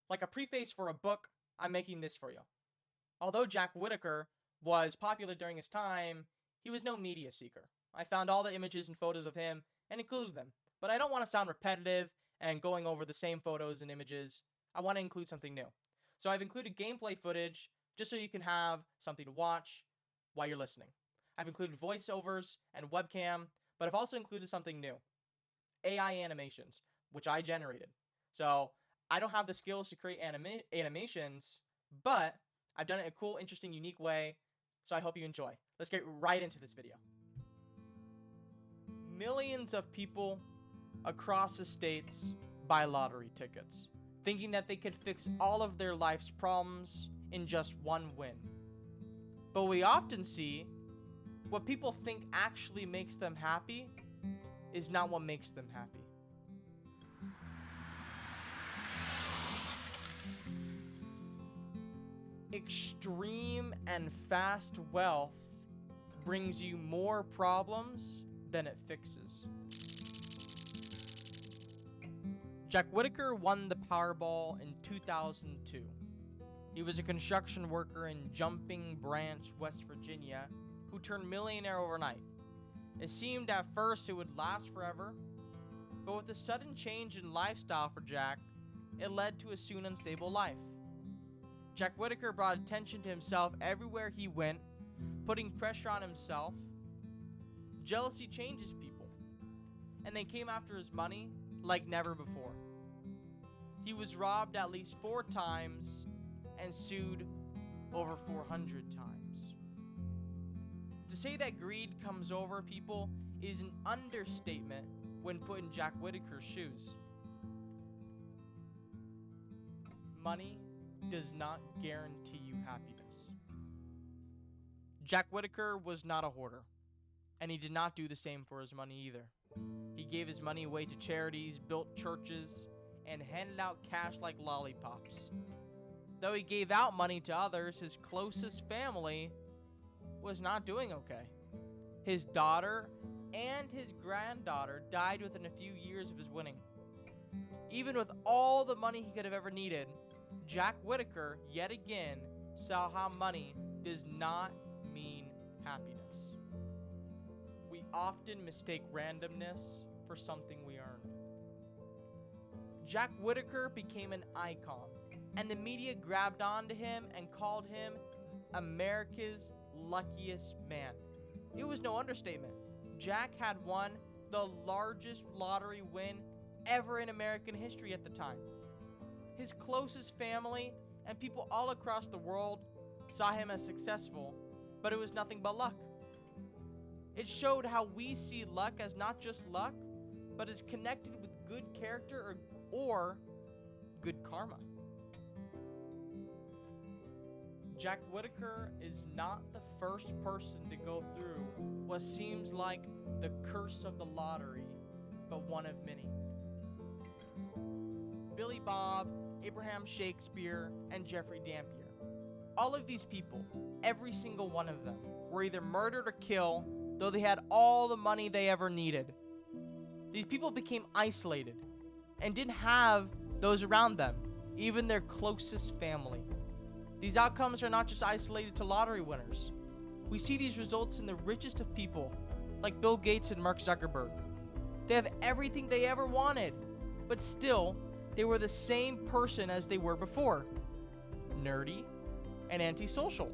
Like a preface for a book, I'm making this for you. Although Jack Whittaker was popular during his time, he was no media seeker. I found all the images and photos of him and included them, but I don't want to sound repetitive and going over the same photos and images. I want to include something new. So I've included gameplay footage just so you can have something to watch while you're listening. I've included voiceovers and webcam, but I've also included something new. AI animations, which I generated. So I don't have the skills to create animations, but I've done it in a cool, interesting, unique way. So I hope you enjoy. Let's get right into this video. Millions of people across the states buy lottery tickets, thinking that they could fix all of their life's problems in just one win. But we often see what people think actually makes them happy is not what makes them happy. Extreme and fast wealth brings you more problems than it fixes. Jack Whittaker won the Powerball in 2002. He was a construction worker in Jumping Branch, West Virginia, who turned millionaire overnight. It seemed at first it would last forever, but with a sudden change in lifestyle for Jack, it led to a soon unstable life. Jack Whittaker brought attention to himself everywhere he went, putting pressure on himself. Jealousy changes people, and they came after his money like never before. He was robbed at least 4 times and sued over 400 times. To say that greed comes over people is an understatement when put in Jack Whittaker's shoes. Money does not guarantee you happiness. Jack Whittaker was not a hoarder, and he did not do the same for his money either. He gave his money away to charities, built churches, and handed out cash like lollipops. Though he gave out money to others, his closest family was not doing okay. His daughter and his granddaughter died within a few years of his winning. Even with all the money he could have ever needed, Jack Whittaker yet again saw how money does not mean happiness. We often mistake randomness for something we earned. Jack Whittaker became an icon, and the media grabbed onto him and called him America's luckiest man. It was no understatement. Jack had won the largest lottery win ever in American history at the time. His closest family and people all across the world saw him as successful, but it was nothing but luck. It showed how we see luck as not just luck, but is connected with good character or good karma. Jack Whittaker is not the first person to go through what seems like the curse of the lottery, but one of many. Billy Bob, Abraham Shakespeare, and Jeffrey Dampier. All of these people, every single one of them, were either murdered or killed, though they had all the money they ever needed. These people became isolated and didn't have those around them, even their closest family. These outcomes are not just isolated to lottery winners. We see these results in the richest of people, like Bill Gates and Mark Zuckerberg. They have everything they ever wanted, but still, they were the same person as they were before. Nerdy and antisocial.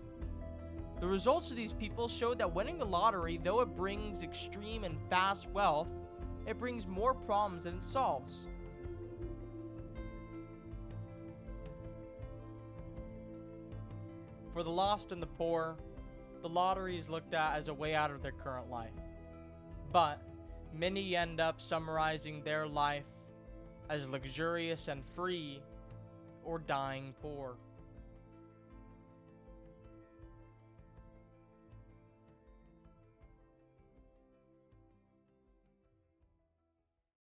The results of these people showed that winning the lottery, though it brings extreme and fast wealth, it brings more problems than it solves. For the lost and the poor, the lottery is looked at as a way out of their current life. But many end up summarizing their life as luxurious and free, or dying poor.